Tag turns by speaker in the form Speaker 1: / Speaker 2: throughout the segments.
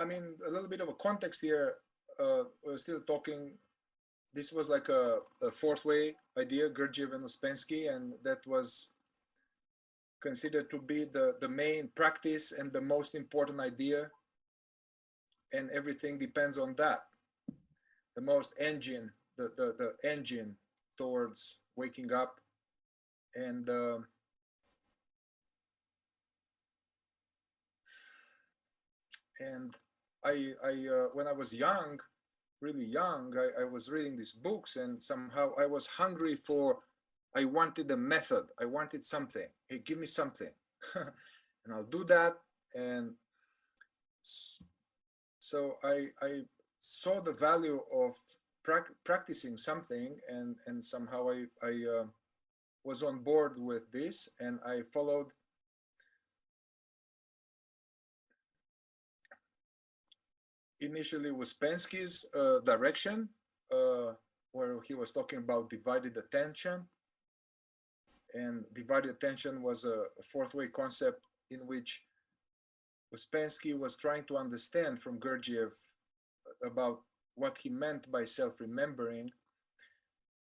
Speaker 1: I mean, a little bit of a context here. We're still talking. This was like a fourth way idea, Gurdjieff and Ouspensky, and that was considered to be the main practice and the most important idea. And everything depends on that. The most engine, the engine towards waking up. And when I was young, really young, I was reading these books, and somehow I was hungry for, I wanted a method. I wanted something. Hey, give me something. And I'll do that. And so I saw the value of practicing something, and somehow I was on board with this, and I followed initially Ouspensky's direction, where he was talking about divided attention. And divided attention was a fourth way concept in which Ouspensky was trying to understand from Gurdjieff about what he meant by self-remembering.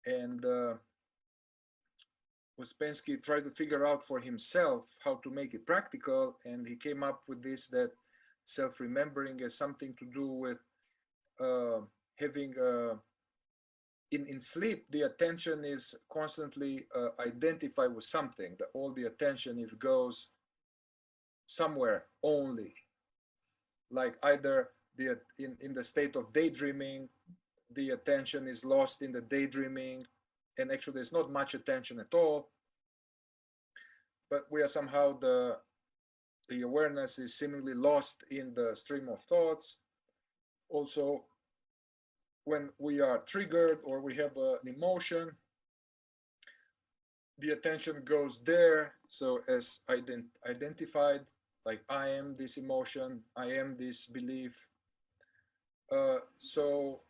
Speaker 1: And Ouspensky tried to figure out for himself how to make it practical, and he came up with this, that self-remembering has something to do with having in sleep, the attention is constantly identified with something. All the attention, it goes somewhere only, like either in the state of daydreaming, the attention is lost in the daydreaming, and actually there's not much attention at all, but we are somehow the awareness is seemingly lost in the stream of thoughts. Also, when we are triggered or we have an emotion, the attention goes there. So as identified, like I am this emotion, I am this belief. So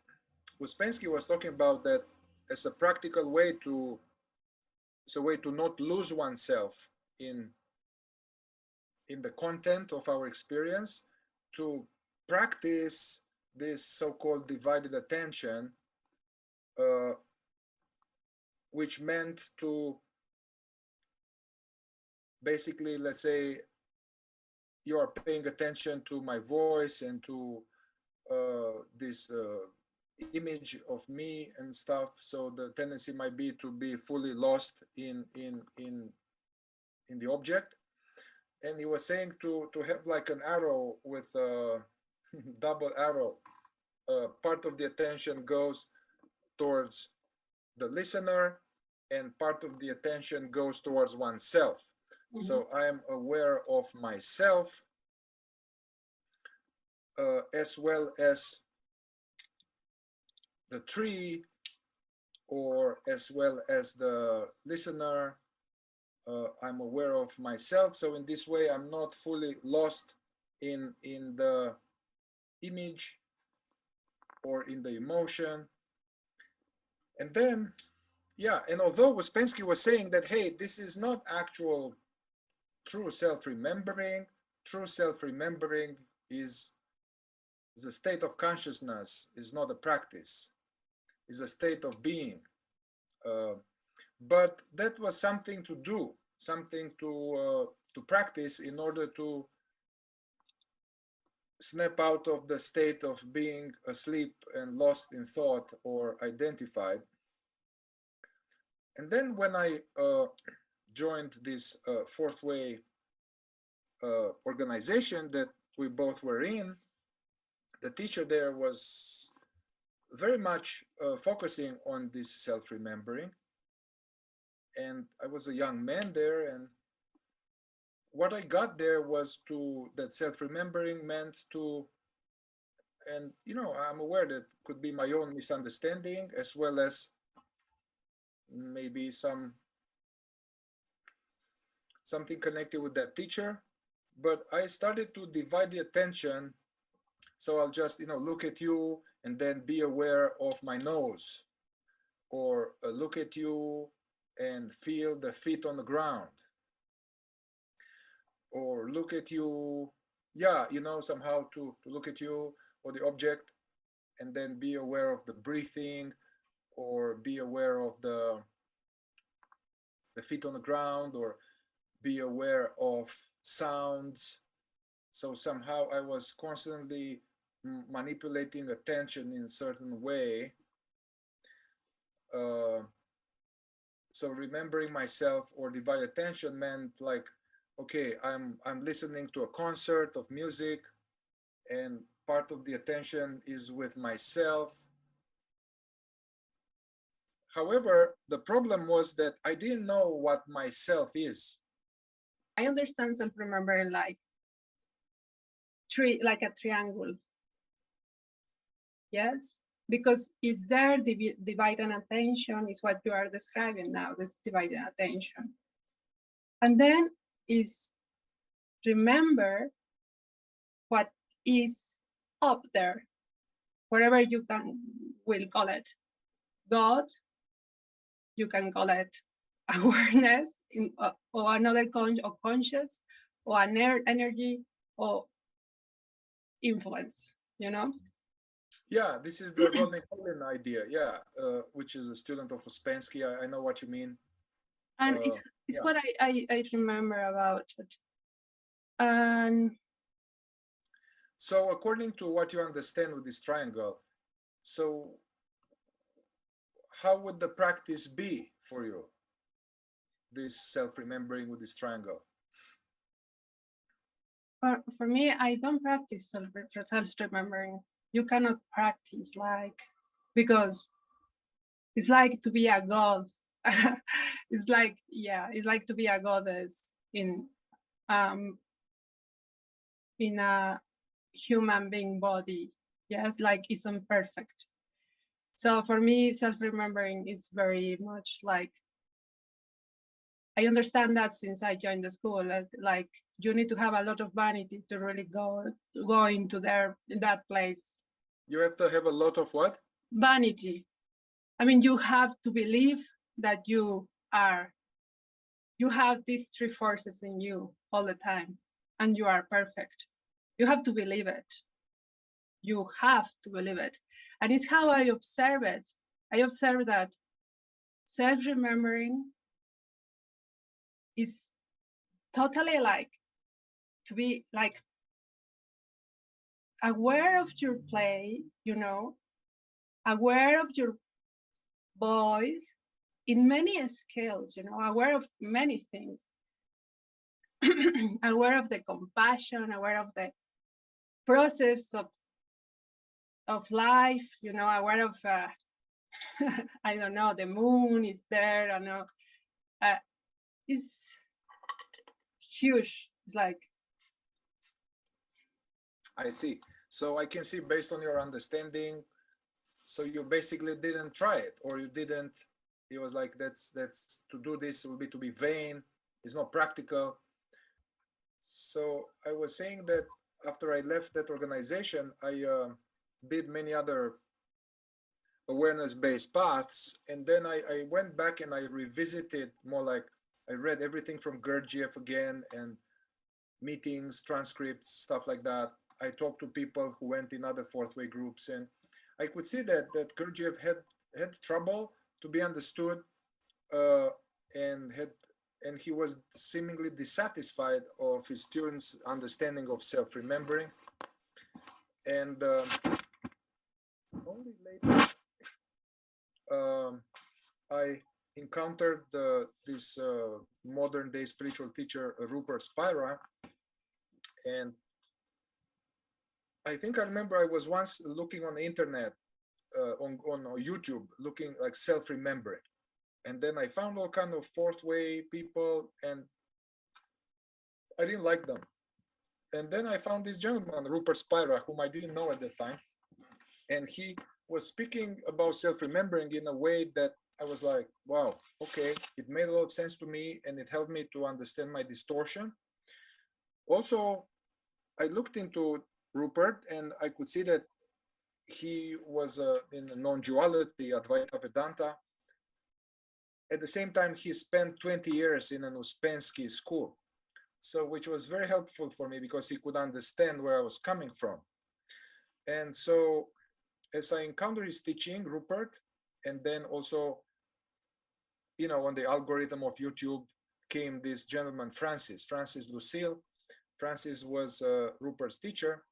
Speaker 1: Ouspensky was talking about that as a practical way to, it's a way to not lose oneself in the content of our experience, to practice this so-called divided attention, which meant to basically, let's say, you are paying attention to my voice and to this image of me and stuff. So the tendency might be to be fully lost in the object. And he was saying to have like an arrow with a double arrow. Part of the attention goes towards the listener, and part of the attention goes towards oneself. Mm-hmm. So I am aware of myself as well as the tree, or as well as the listener. I'm aware of myself. So in this way, I'm not fully lost in the image or in the emotion. And then, yeah, and although Ouspensky was saying that, hey, this is not actual true self-remembering. True self-remembering is a state of consciousness, is not a practice, is a state of being. But that was something to do, something to practice in order to snap out of the state of being asleep and lost in thought or identified. And then when I joined this fourth way organization that we both were in, the teacher there was very much focusing on this self-remembering. And I was a young man there, and what I got there was that self-remembering meant to, and you know, I'm aware that could be my own misunderstanding, as well as maybe something connected with that teacher. But I started to divide the attention. So I'll just, you know, look at you and then be aware of my nose, or look at you and feel the feet on the ground, or look at you yeah, you know, somehow to look at you or the object, and then be aware of the breathing, or be aware of the feet on the ground, or be aware of sounds. So somehow I was constantly manipulating attention in a certain way. Uh, so remembering myself or divine attention meant like, okay, I'm listening to a concert of music, and part of the attention is with myself. However, the problem was that I didn't know what myself is.
Speaker 2: I understand self-remembering like like a triangle. Yes, because is there divided attention is what you are describing now, this divided attention. And then is remember what is up there, whatever you can will call it. God, you can call it awareness in, or another or conscious or an energy or influence, you know?
Speaker 1: Yeah, this is the Rodney Collin idea. Yeah, which is a student of Ouspensky. I know what you mean.
Speaker 2: And
Speaker 1: Uh,
Speaker 2: it's
Speaker 1: yeah.
Speaker 2: what I remember about it. And
Speaker 1: So according to what you understand with this triangle, so how would the practice be for you? This self-remembering with this triangle.
Speaker 2: for me, I don't practice self-remembering. You cannot practice like, because it's like to be a god. It's like, yeah, it's like to be a goddess um in a human being body. Yes, like it's imperfect. So for me, self-remembering is very much like, I understand that since I joined the school, as like you need to have a lot of vanity to really go into there in that place.
Speaker 1: You have to have a lot of what?
Speaker 2: Vanity. I mean, you have to believe that you have these three forces in you all the time, and you are perfect. You have to believe it. You have to believe it. And it's how I observe it. I observe that self-remembering is totally like to be like aware of your play, you know, aware of your voice in many scales, you know, aware of many things, aware of the compassion, aware of the process of life, you know, aware of, I don't know, the moon is there, I don't know. It's huge. It's like,
Speaker 1: I see. So I can see based on your understanding, so you basically didn't try it, or you didn't, it was like, that's to do this will be to be vain, it's not practical. So I was saying that after I left that organization, I did many other awareness-based paths, and then I went back and I revisited more like, I read everything from Gurdjieff again, and meetings, transcripts, stuff like that. I talked to people who went in other fourth way groups, and I could see that Gurdjieff had trouble to be understood, uh, and he was seemingly dissatisfied of his students' understanding of self-remembering. And only later I encountered this modern day spiritual teacher, Rupert Spira, and I think I remember I was once looking on the internet, on YouTube, looking like self-remembering, and then I found all kind of fourth way people, and I didn't like them. And then I found this gentleman, Rupert Spira, whom I didn't know at the time, and he was speaking about self-remembering in a way that I was like, wow, okay, it made a lot of sense to me, and it helped me to understand my distortion. Also, I looked into Rupert, and I could see that he was in non-duality, Advaita Vedanta. At the same time, he spent 20 years in an Ouspensky school. So which was very helpful for me because he could understand where I was coming from. And so as I encountered his teaching, Rupert, and then also, you know, on the algorithm of YouTube came this gentleman, Francis Lucille. Francis was Rupert's teacher.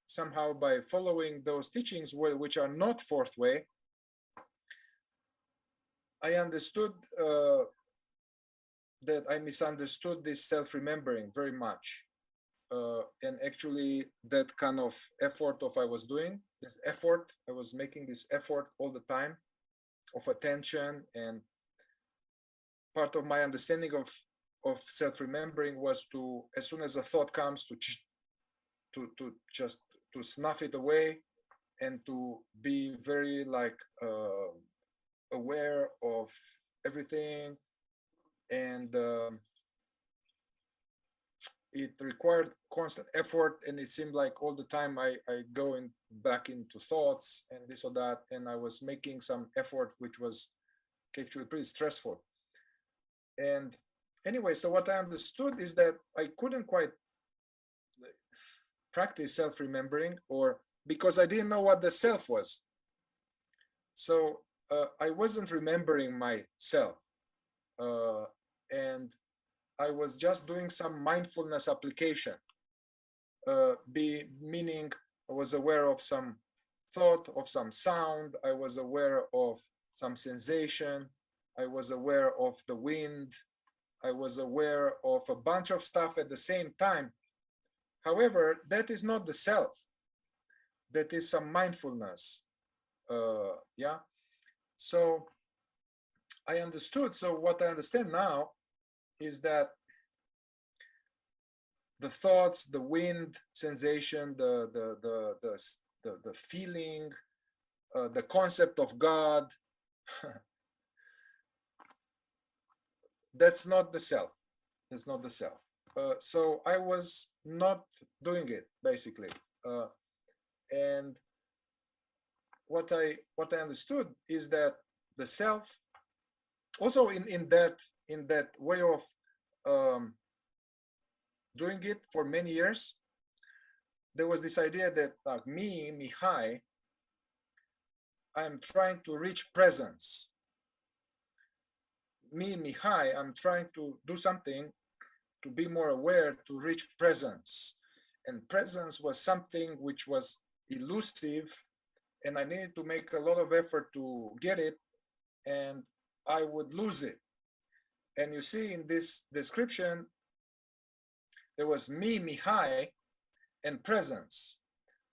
Speaker 1: Somehow by following those teachings, which are not fourth way, I understood that I misunderstood this self-remembering very much. And actually that kind of effort of I was doing, this effort, I was making this effort all the time of attention, and part of my understanding of self-remembering was to, as soon as a thought comes, to just to snuff it away and to be very like aware of everything. And it required constant effort, and it seemed like all the time I go back into thoughts and this or that, and I was making some effort which was actually pretty stressful. And anyway, so what I understood is that I couldn't quite practice self-remembering, or because I didn't know what the self was. So I wasn't remembering myself, and I was just doing some mindfulness application, meaning I was aware of some thought, of some sound, I was aware of some sensation, I was aware of the wind, I was aware of a bunch of stuff at the same time. However, that is not the self. That is some mindfulness. Yeah. So I understood. So what I understand now is that the thoughts, the wind sensation, the feeling, the concept of God, that's not the self. That's not the self. So I was not doing it basically, and what I understood is that the self, also in that way of doing it for many years, there was this idea that me, Mihai, I'm trying to reach presence. Me, Mihai, I'm trying to do something to be more aware, to reach presence. And presence was something which was elusive, and I needed to make a lot of effort to get it, and I would lose it. And you see in this description, there was me, Mihai, and presence.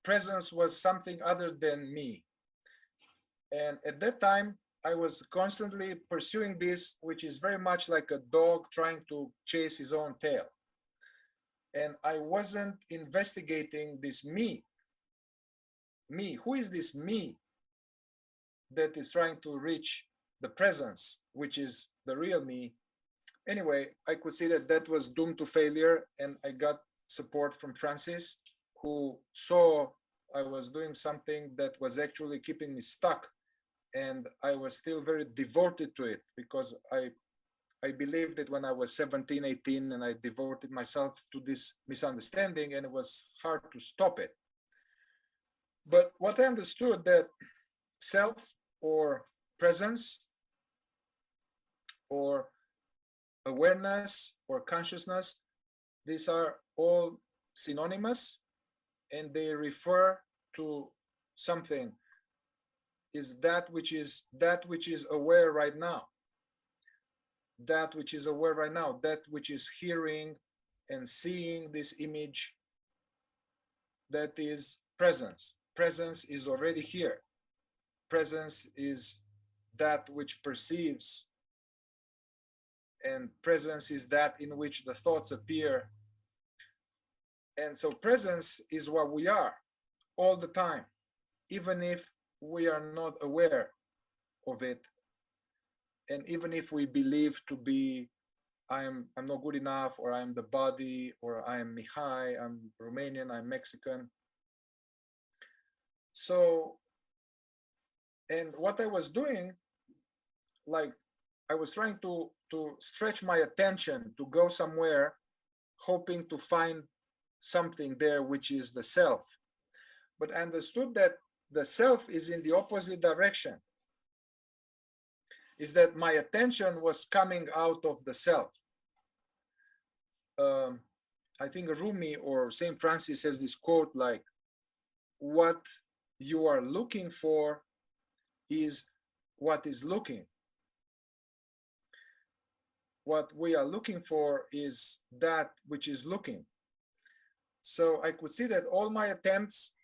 Speaker 1: Presence was something other than me. And at that time, I was constantly pursuing this, which is very much like a dog trying to chase his own tail. And I wasn't investigating this me. Me, who is this me that is trying to reach the presence, which is the real me? Anyway, I could see that that was doomed to failure, and I got support from Francis, who saw I was doing something that was actually keeping me stuck, and I was still very devoted to it, because I believed that when I was 17, 18, and I devoted myself to this misunderstanding, and it was hard to stop it. But what I understood, that self or presence or awareness or consciousness, these are all synonymous, and they refer to something, is that which is aware right now. That which is aware right now, that which is hearing and seeing this image, that is presence. Presence is already here. Presence is that which perceives, and presence is that in which the thoughts appear. And so presence is what we are all the time, even if we are not aware of it, and even if we believe to be, I'm not good enough, or I'm the body, or I'm Mihai, I'm Romanian, I'm Mexican. So, and what I was doing, like I was trying to stretch my attention to go somewhere hoping to find something there, which is the self. But I understood that the self is in the opposite direction, is that my attention was coming out of the self. I think Rumi or St. Francis has this quote like, what you are looking for is what is looking. What we are looking for is that which is looking. So I could see that all my attempts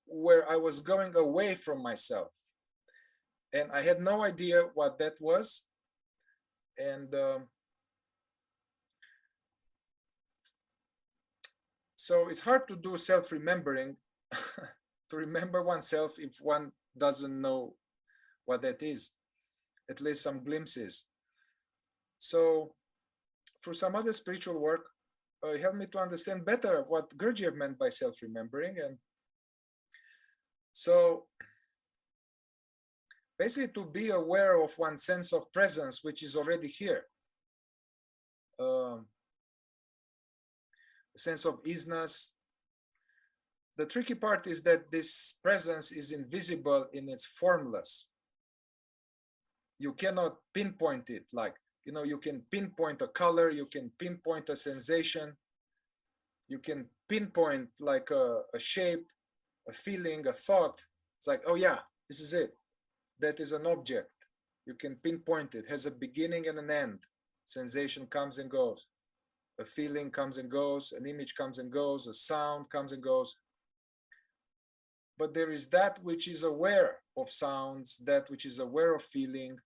Speaker 1: where I was going away from myself, and I had no idea what that was. And so it's hard to do self-remembering, to remember oneself if one doesn't know what that is, at least some glimpses. So for some other spiritual work, it helped me to understand better what Gurdjieff meant by self-remembering. And so basically to be aware of one's sense of presence, which is already here. A sense of isness. The tricky part is that this presence is invisible in its formless. You cannot pinpoint it, like, you know, you can pinpoint a color, you can pinpoint a sensation, you can pinpoint like a shape, a feeling, a thought. It's like, oh yeah, this is it. That is an object. You can pinpoint it, has a beginning and an end. Sensation comes and goes. A feeling comes and goes, an image comes and goes, a sound comes and goes. But there is that which is aware of sounds, that which is aware of feeling,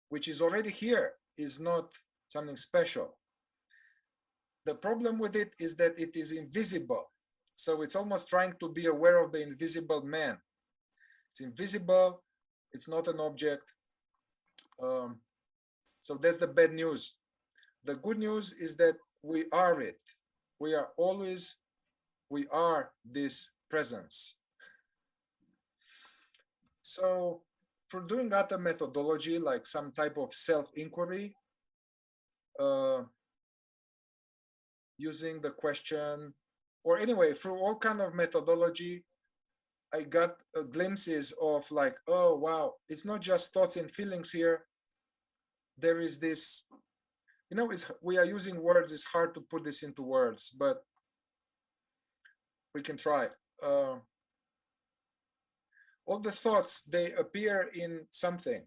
Speaker 1: which is already here, is not something special. The problem with it is that it is invisible. So it's almost trying to be aware of the invisible man. It's invisible, it's not an object. So that's the bad news. The good news is that we are it. We are always, we are this presence. So for doing that methodology, like some type of self-inquiry, using the question, or anyway, through all kind of methodology, I got glimpses of like, oh, wow, it's not just thoughts and feelings here. There is this, you know, we are using words. It's hard to put this into words, but we can try. All the thoughts, they appear in something,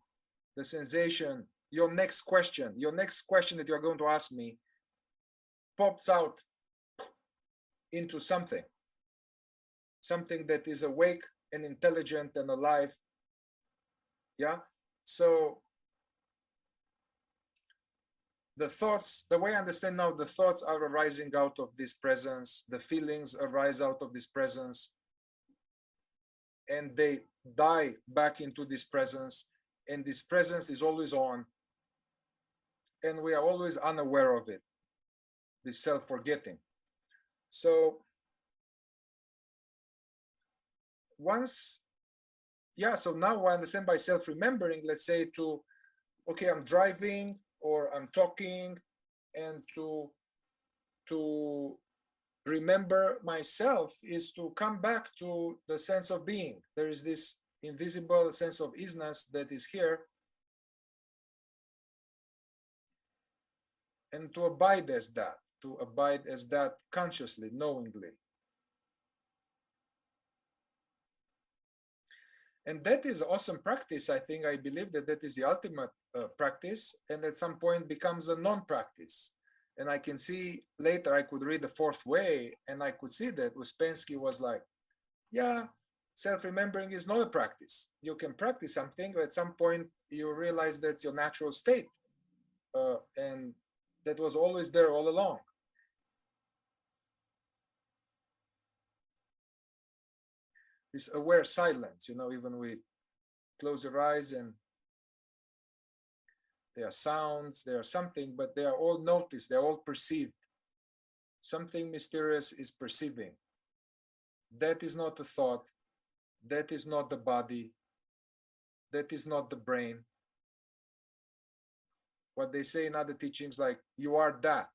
Speaker 1: the sensation, your next question that you're going to ask me pops out into something that is awake and intelligent and alive. Yeah. So the thoughts, the way I understand now, the thoughts are arising out of this presence, the feelings arise out of this presence, and they die back into this presence, and this presence is always on, and we are always unaware of it, this self-forgetting. So once, yeah, so now I understand by self-remembering, let's say to, okay, I'm driving or I'm talking, and to remember myself is to come back to the sense of being. There is this invisible sense of isness that is here, and to abide as that consciously, knowingly. And that is awesome practice. I think, I believe that that is the ultimate practice, and at some point becomes a non-practice. And I can see later, I could read The Fourth Way, and I could see that Ouspensky was like, yeah, self-remembering is not a practice. You can practice something, but at some point you realize that's your natural state. And that was always there all along. This aware silence, you know, even we close your eyes and there are sounds, there are something, but they are all noticed, they're all perceived. Something mysterious is perceiving. That is not a thought, that is not the body, that is not the brain. what they say in other teachings, like you are that,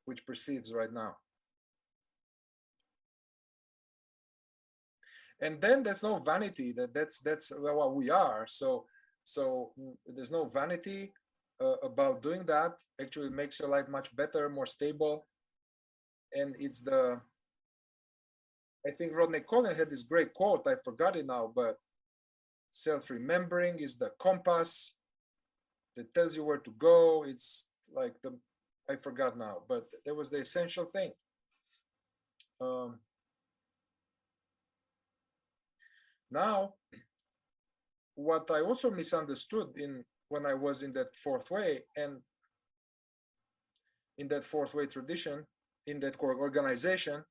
Speaker 1: which perceives right now. And then there's no vanity. That's what we are. So there's no vanity about doing that. Actually, it makes your life much better, more stable. And it's the, I think RODNEY COLLIN had this great quote. I forgot it now, but self-remembering is the compass that tells you where to go. It's like I forgot now, but that was the essential thing. Now, what I also misunderstood when I was in that fourth way and in that fourth way tradition, in that organization,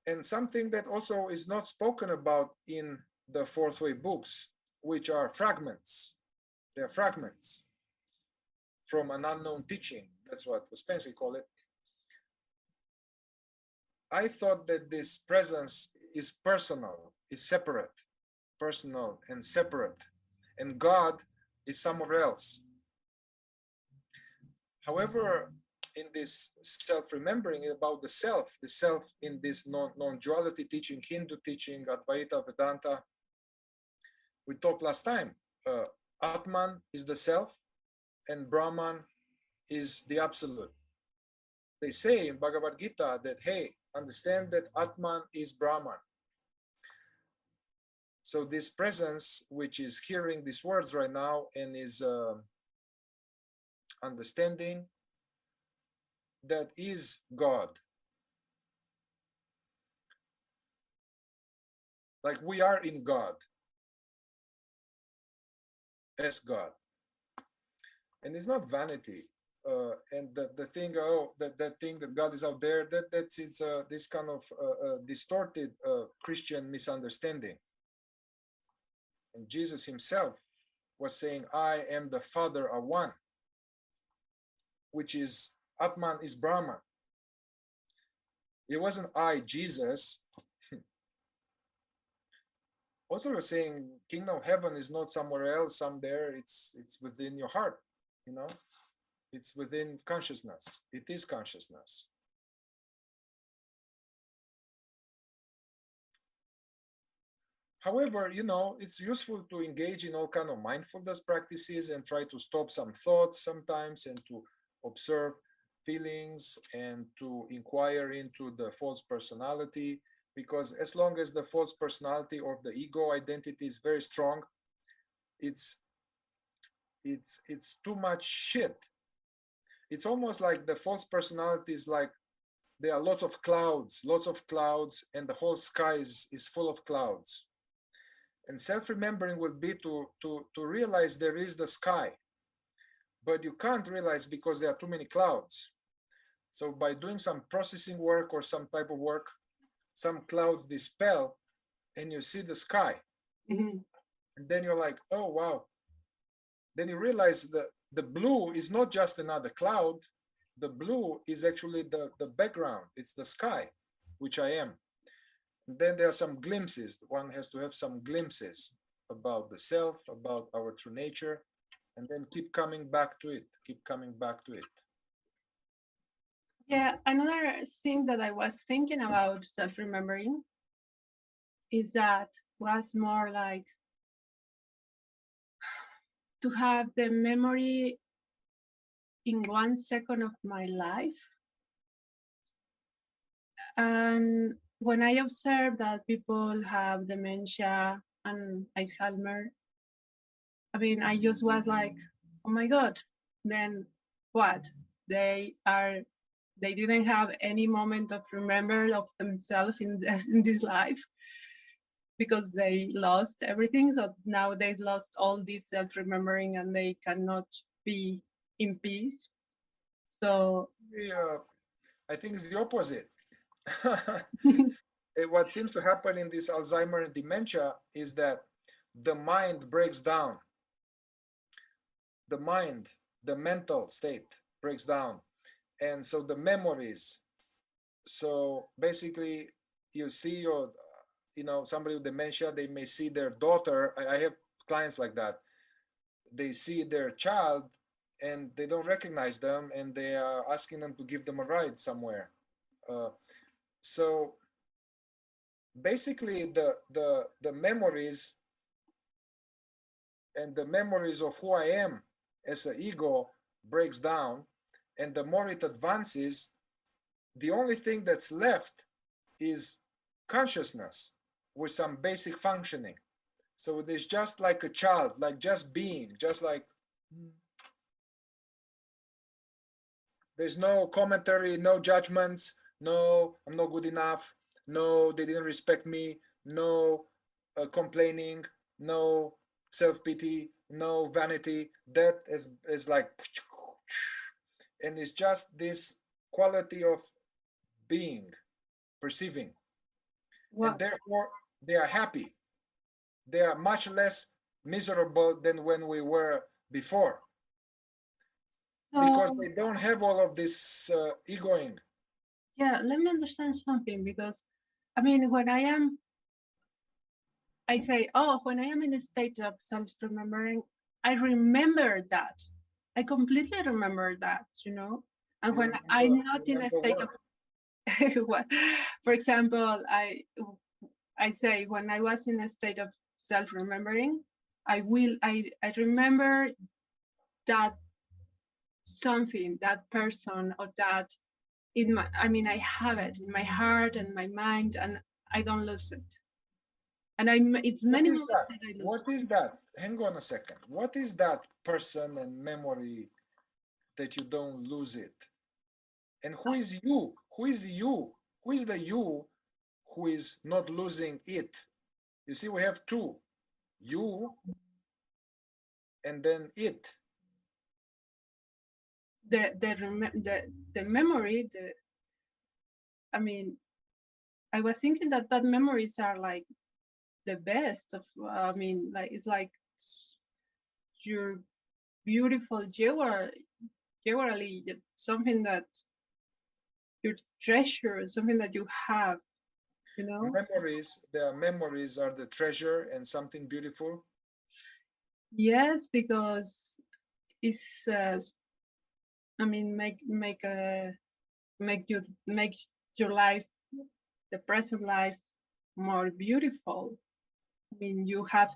Speaker 1: and something that also is not spoken about in the fourth way books, which are fragments. They are fragments from an unknown teaching. That's what Ouspensky called it. I thought that this presence is personal, is separate, personal and separate, and God is somewhere else. However, in this self-remembering about the self in this non-duality teaching, Hindu teaching, Advaita Vedanta, we talked last time, Atman is the self and Brahman is the absolute. They say in Bhagavad Gita that, hey, understand that Atman is Brahman. So this presence, which is hearing these words right now and is understanding, that is God. Like we are in God, as God. And it's not vanity. And the thing, that thing that God is out there, that's this kind of distorted Christian misunderstanding. And Jesus himself was saying, I am the Father are one, which is Atman is Brahman. It wasn't I, Jesus. Also, we're saying kingdom of heaven is not somewhere else, somewhere. It's within your heart, you know. It's within consciousness. It is consciousness. However, you know, it's useful to engage in all kind of mindfulness practices and try to stop some thoughts sometimes and to observe feelings and to inquire into the false personality, because as long as the false personality or the ego identity is very strong, it's too much shit. It's almost like the false personality is like there are lots of clouds, and the whole sky is full of clouds. And self-remembering will be to realize there is the sky, but you can't realize because there are too many clouds. So by doing some processing work or some type of work, some clouds dispel and you see the sky. Mm-hmm. And then you're like, oh, wow. Then you realize that the blue is not just another cloud. The blue is actually the background. It's the sky, which I am. And then there are some glimpses. One has to have some glimpses about the self, about our true nature, and then keep coming back to it,
Speaker 2: Yeah, another thing that I was thinking about self-remembering is that was more like to have the memory in 1 second of my life. And when I observe that people have dementia and Alzheimer, I mean, I just was like, oh my God, then what? They didn't have any moment of remember of themselves in this life because they lost everything. So now they've lost all this self-remembering and they cannot be in peace. So
Speaker 1: yeah, I think it's the opposite. What seems to happen in this Alzheimer and dementia is that the mind breaks down. The mind, the mental state breaks down. And so the memories. So basically you see somebody with dementia, they may see their daughter. I have clients like that. they see their child and they don't recognize them, and they are asking them to give them a ride somewhere. So basically, the memories and the memories of who I am as an ego breaks down, and the more it advances, the only thing that's left is consciousness with some basic functioning. So there's just like a child, like just being, just like there's no commentary, no judgments, no, I'm not good enough, no, they didn't respect me, no complaining, no self-pity, no vanity. That is like, and it's just this quality of being, perceiving, and
Speaker 2: What?
Speaker 1: therefore they are happy. They are much less miserable than when we were before, because
Speaker 2: So
Speaker 1: they don't have all of this egoing.
Speaker 2: yeah, let me understand something, because I mean, when I say, oh, when I am in a state of self-remembering, I remember that. I completely remember that, you know. And
Speaker 1: You
Speaker 2: when I'm
Speaker 1: you
Speaker 2: not in a
Speaker 1: remember
Speaker 2: state of
Speaker 1: what?
Speaker 2: what, for example, I say when I was in a state of self-remembering, I remember that something, that person, or that in my, I mean, I have it in my heart and my mind, and I don't lose it. And it's
Speaker 1: What
Speaker 2: many
Speaker 1: is
Speaker 2: moments
Speaker 1: that?
Speaker 2: that I lose.
Speaker 1: What is that? Hang on a second. What is that person and memory that you don't lose it? And who is you? Who is you? Who is the you who is not losing it? You see, we have two, you and then it.
Speaker 2: The memory, I mean, I was thinking that memories are like the best of, I mean, like it's like your beautiful jewelry, something that your treasure, something that you have, you know.
Speaker 1: Memories, their memories are the treasure and something beautiful.
Speaker 2: Yes, because it's I mean, make your life, the present life, more beautiful. I mean, you have,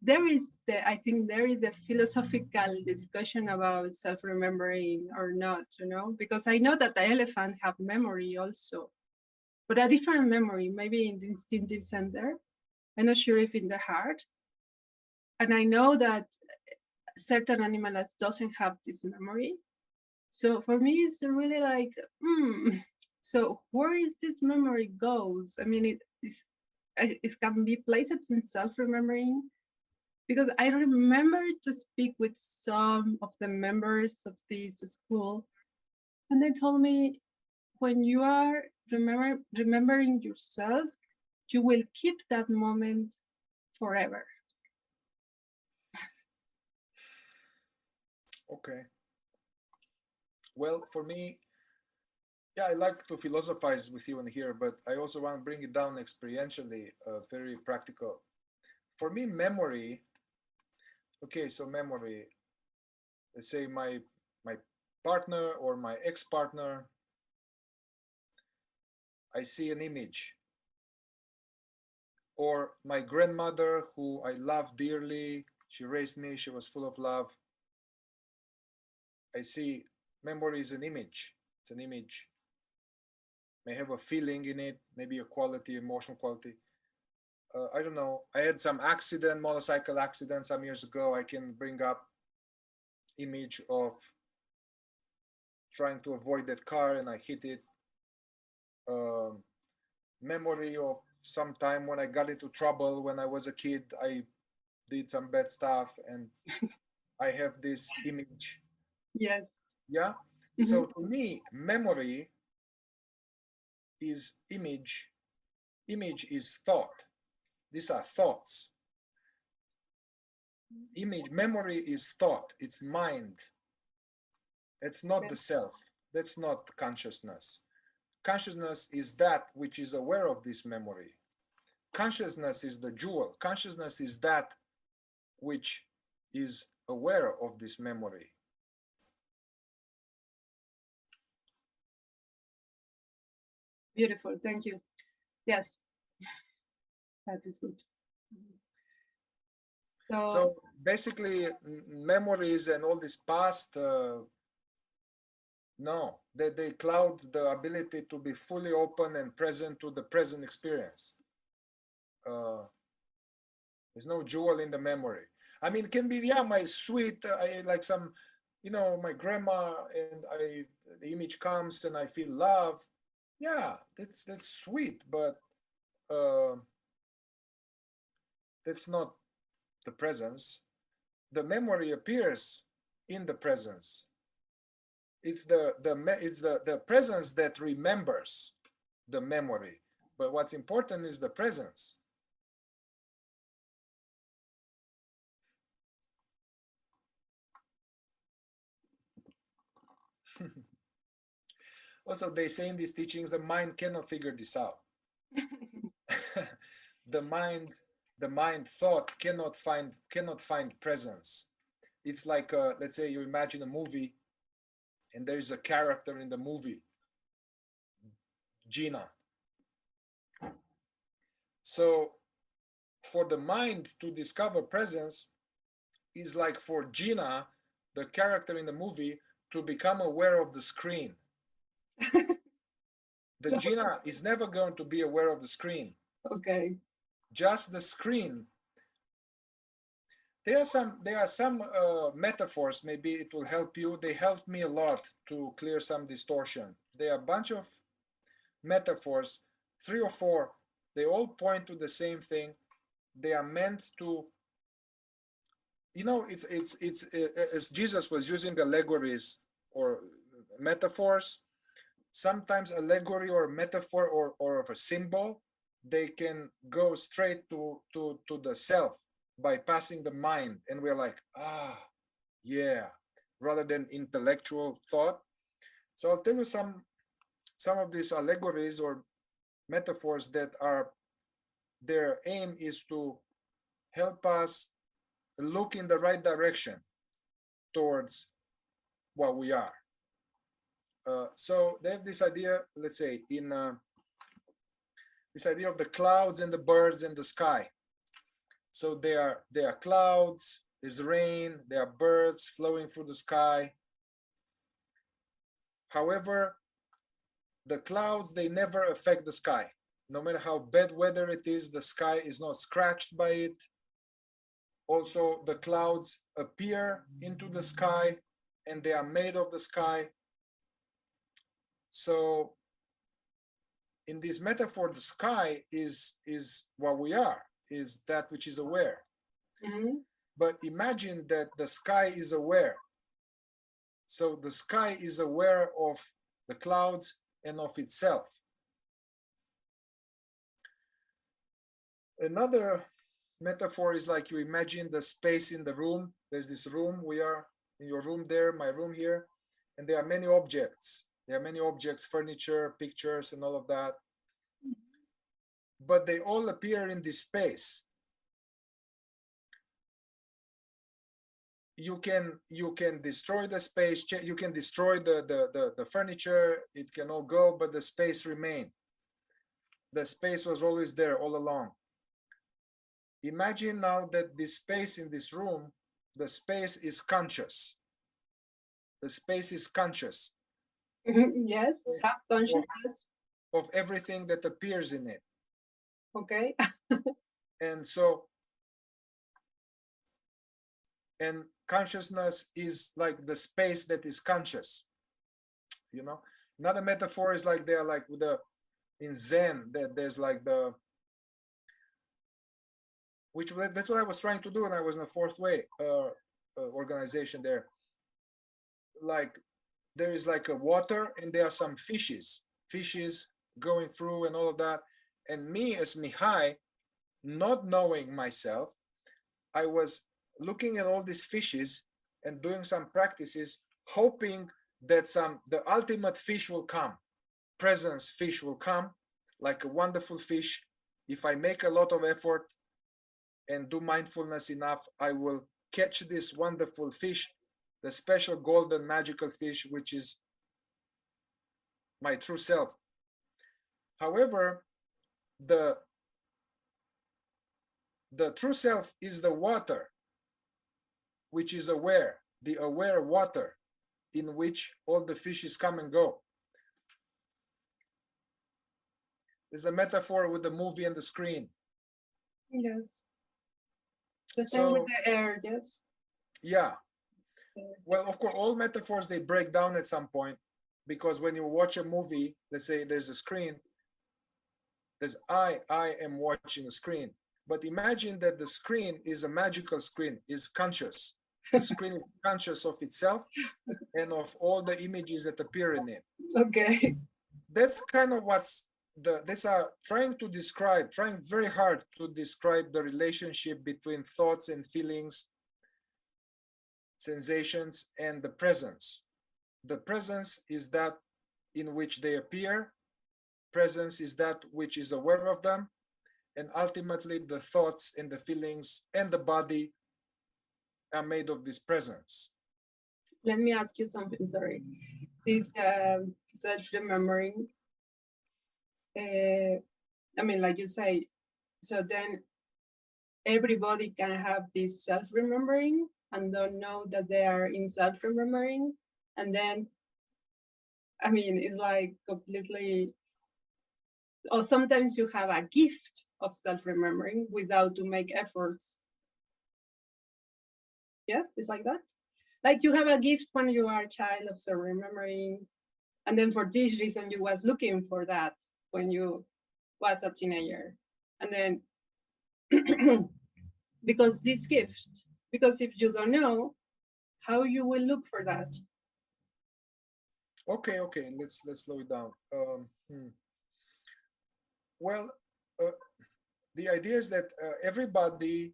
Speaker 2: there is I think there is a philosophical discussion about self-remembering or not, you know, because I know that the elephant have memory also, but a different memory, maybe in the instinctive center. I'm not sure if in the heart. And I know that certain animals doesn't have this memory. So for me, it's really like, so where is this memory goes? I mean, it can be placed in self-remembering, because I remember to speak with some of the members of this school, and they told me, when you are remembering yourself, you will keep that moment forever.
Speaker 1: Okay. Well, for me, yeah, I like to philosophize with you in here, but I also want to bring it down experientially, very practical. For me, memory, okay, so memory, let's say my partner or my ex-partner, I see an image. Or my grandmother, who I love dearly, she raised me, she was full of love. I see memory is an image. It's an image. May have a feeling in it, maybe a quality, emotional quality. I don't know. I had some accident, motorcycle accident some years ago. I can bring up image of trying to avoid that car and I hit it. Um, Memory of some time when I got into trouble when I was a kid. I did some bad stuff and I have this image.
Speaker 2: Yes.
Speaker 1: Yeah.
Speaker 2: Mm-hmm.
Speaker 1: So to me, memory is image. Image is thought. These are thoughts. Image, memory is thought. It's mind. It's not the self. That's not consciousness. Consciousness is that which is aware of this memory. Consciousness is the jewel. Consciousness is that which is aware of this memory.
Speaker 2: Beautiful, thank you. Yes, that is good.
Speaker 1: So basically, memories and all this past, no, they cloud the ability to be fully open and present to the present experience. There's no jewel in the memory. I mean, it can be, yeah, my sweet, I like some, you know, my grandma, and the image comes and I feel love. Yeah, that's sweet, but that's not the presence. The memory appears in the presence. It's the presence that remembers the memory. But what's important is the presence. Also, they say in these teachings, the mind cannot figure this out. the mind thought cannot find presence. It's like, let's say you imagine a movie and there is a character in the movie, Gina. So for the mind to discover presence is like for Gina, the character in the movie, to become aware of the screen. The Gina is never going to be aware of the screen.
Speaker 2: Okay.
Speaker 1: Just the screen. There are some metaphors, maybe it will help you. They helped me a lot to clear some distortion. There are a bunch of metaphors, 3 or 4. They all point to the same thing. They are meant to, you know, it's as Jesus was using allegories or metaphors. Sometimes allegory or metaphor or of a symbol, they can go straight to the self, bypassing the mind, and we're like, ah, yeah, rather than intellectual thought. So I'll tell you some of these allegories or metaphors that are, their aim is to help us look in the right direction towards what we are. So they have this idea, let's say, in this idea of the clouds and the birds and the sky. So there are clouds, there's rain, there are birds flowing through the sky. However, the clouds, they never affect the sky. No matter how bad weather it is, the sky is not scratched by it. Also, the clouds appear into the sky and they are made of the sky. So in this metaphor, the sky is what we are, is that which is aware.
Speaker 2: Mm-hmm.
Speaker 1: But imagine that the sky is aware. So the sky is aware of the clouds and of itself. Another metaphor is like you imagine the space in the room. There's this room, we are in your room there, my room here, and there are many objects. There are many objects, furniture, pictures, and all of that. But they all appear in this space. You can destroy the space, you can destroy the furniture, it can all go, but the space remains. The space was always there all along. Imagine now that this space in this room, the space is conscious. The space is conscious.
Speaker 2: Yes, consciousness
Speaker 1: of everything that appears in it.
Speaker 2: Okay.
Speaker 1: And so, and consciousness is like the space that is conscious, you know. Another metaphor is like they're like the, in Zen, that there's like the, which that's what I was trying to do when I was in the fourth way organization there. Like there is like a water and there are some fishes going through and all of that. And me as Mihai, not knowing myself, I was looking at all these fishes and doing some practices, hoping that the ultimate fish will come, presence fish will come, like a wonderful fish. If I make a lot of effort, and do mindfulness enough, I will catch this wonderful fish, the special golden magical fish, which is my true self. However, the true self is the water, which is aware, the aware water in which all the fishes come and go. It's a metaphor with the movie and the screen.
Speaker 2: Yes. The same with the air, yes.
Speaker 1: Yeah. Well, of course, all metaphors, they break down at some point, because when you watch a movie, let's say there's a screen, there's I am watching the screen. But imagine that the screen is a magical screen, is conscious. The screen is conscious of itself and of all the images that appear in it.
Speaker 2: Okay.
Speaker 1: That's kind of what's these are trying to describe, trying very hard to describe the relationship between thoughts and feelings, sensations, and the presence. The presence is that in which they appear. Presence is that which is aware of them. And ultimately, the thoughts and the feelings and the body are made of this presence.
Speaker 2: Let me ask you something, sorry. This self-remembering, I mean, like you say, so then everybody can have this self-remembering and don't know that they are in self-remembering. And then, I mean, it's like completely, or sometimes you have a gift of self-remembering without to make efforts. Yes, it's like that. Like you have a gift when you are a child of self-remembering. And then for this reason, you was looking for that when you was a teenager. And then because this gift, because if you don't know, how you will look for that?
Speaker 1: Okay, let's slow it down. Well, the idea is that everybody,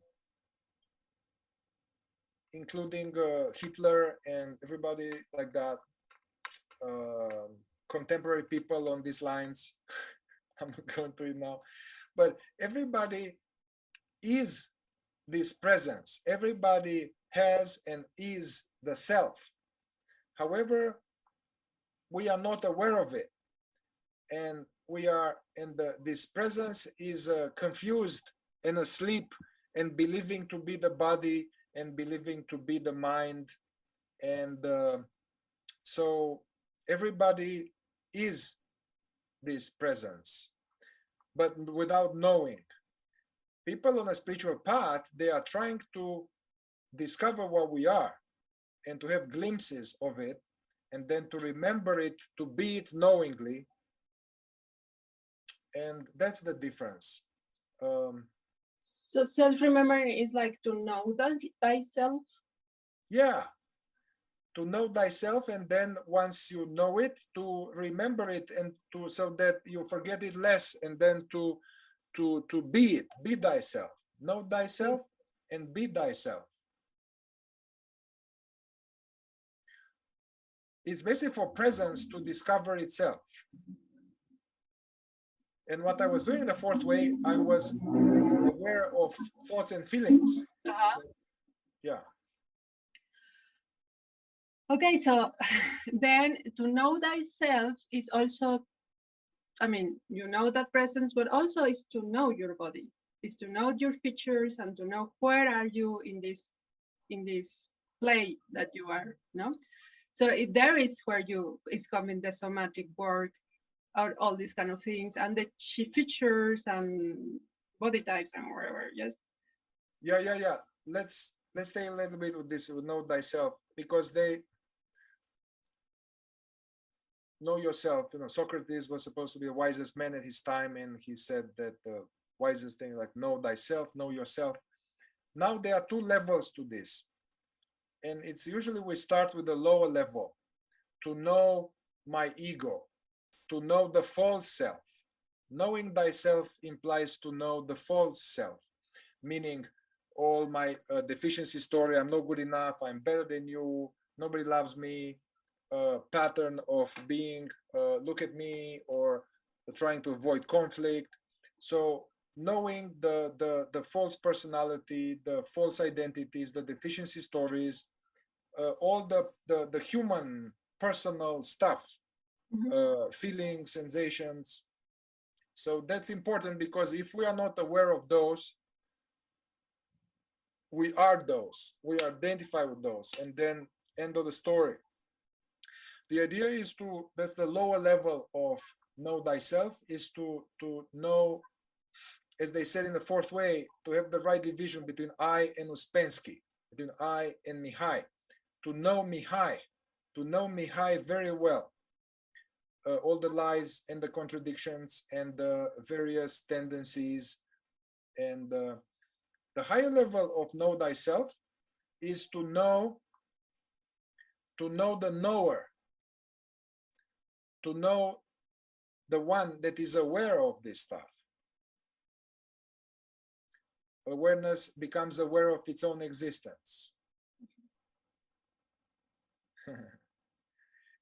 Speaker 1: including Hitler and everybody like that, contemporary people on these lines, I'm not going to it now, but everybody is this presence. Everybody has and is the self. However, we are not aware of it, and we are, and this presence is confused and asleep and believing to be the body and believing to be the mind, and so everybody is this presence, but without knowing. People on a spiritual path, they are trying to discover what we are and to have glimpses of it, and then to remember it, to be it knowingly. And that's the difference.
Speaker 2: So self-remembering is like to know thyself?
Speaker 1: Yeah, to know thyself, and then once you know it, to remember it, and to, so that you forget it less, and then to be it, be thyself, know thyself and be thyself. It's basically for presence to discover itself. And what I was doing in the fourth way, I was aware of thoughts and feelings. Yeah.
Speaker 2: Okay, so then to know thyself is also, I mean, you know that presence, but also is to know your body, is to know your features and to know where are you in this play that you are, no? So there is where you is coming the somatic work, or all these kind of things, and the features and body types and whatever. Yes.
Speaker 1: Yeah. Let's stay a little bit with this, with know thyself, because they know yourself. You know, Socrates was supposed to be the wisest man at his time, and he said that the wisest thing, like know thyself, know yourself. Now there are two levels to this, and it's usually we start with the lower level, to know my ego, to know the false self. Knowing thyself implies to know the false self, meaning all my deficiency story, I'm not good enough, I'm better than you, nobody loves me, pattern of being, look at me, or trying to avoid conflict. So knowing the false personality, the false identities, the deficiency stories, all the human personal stuff, feelings, sensations. So that's important, because if we are not aware of those, we are those, we identify with those, and then end of the story. The idea is to, that's the lower level of know thyself, is to know, as they said in the fourth way, to have the right division between I and Ouspensky, between I and Mihai, to know Mihai very well, all the lies and the contradictions and the various tendencies. And the higher level of know thyself is to know the knower, to know the one that is aware of this stuff. Awareness becomes aware of its own existence.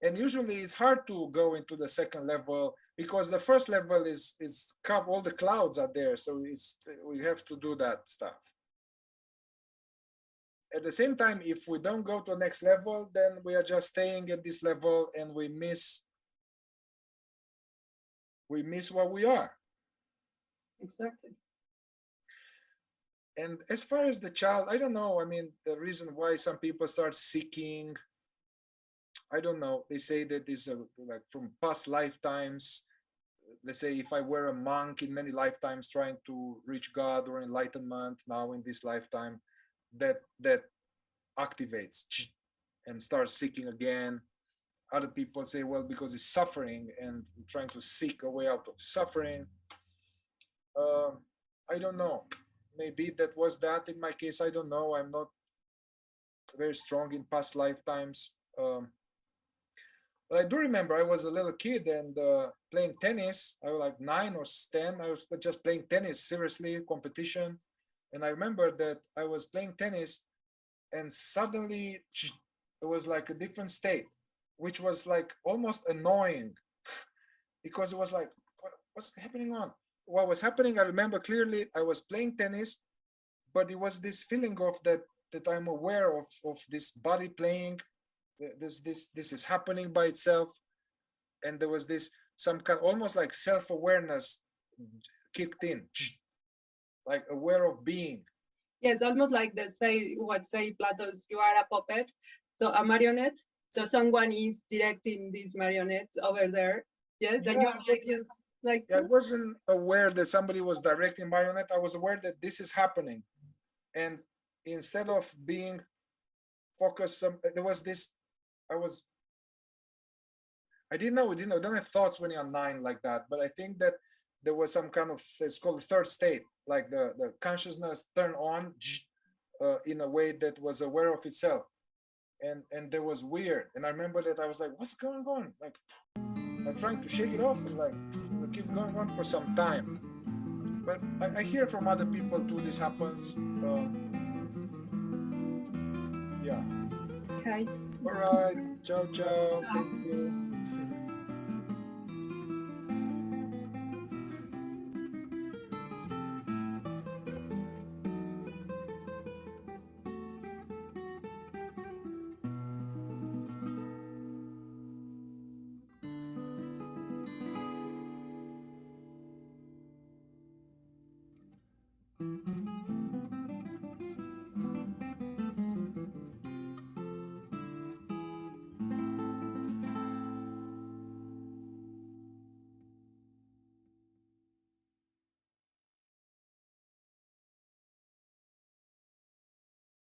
Speaker 1: And usually it's hard to go into the second level, because the first level is all the clouds are there, so we have to do that stuff. At the same time, if we don't go to the next level, then we are just staying at this level, and we miss what we are.
Speaker 2: Exactly.
Speaker 1: And as far as the child, I don't know. I mean, the reason why some people start seeking, I don't know. They say that this like from past lifetimes. Let's say if I were a monk in many lifetimes trying to reach God or enlightenment, now in this lifetime, that activates and starts seeking again. Other people say, well, because it's suffering and trying to seek a way out of suffering. I don't know. Maybe that was that in my case. I don't know. I'm not very strong in past lifetimes. But I do remember I was a little kid and playing tennis. I was like 9 or 10. I was just playing tennis, seriously, competition. And I remember that I was playing tennis, and suddenly it was like a different state, which was like almost annoying, because it was like, what's happening on? What was happening, I remember clearly, I was playing tennis, but it was this feeling of that I'm aware of this body playing, this is happening by itself. And there was this, some kind, almost like self-awareness kicked in, like aware of being.
Speaker 2: Yes, almost like that say Plato's, you are a puppet, so a marionette. So someone is directing these marionettes over there. Yes,
Speaker 1: Yeah,
Speaker 2: and you're like, yes, like
Speaker 1: I wasn't aware that somebody was directing marionette. I was aware that this is happening. And instead of being focused, there was this, I don't have thoughts when you're 9 like that, but I think that there was some kind of, it's called third state, like the consciousness turned on in a way that was aware of itself. And there was weird. And I remember that I was like, what's going on? Like, I'm trying to shake it off, and like, it keep going on for some time. But I hear from other people too, this happens. Yeah.
Speaker 2: okay.
Speaker 1: All right. Ciao, ciao. Thank you.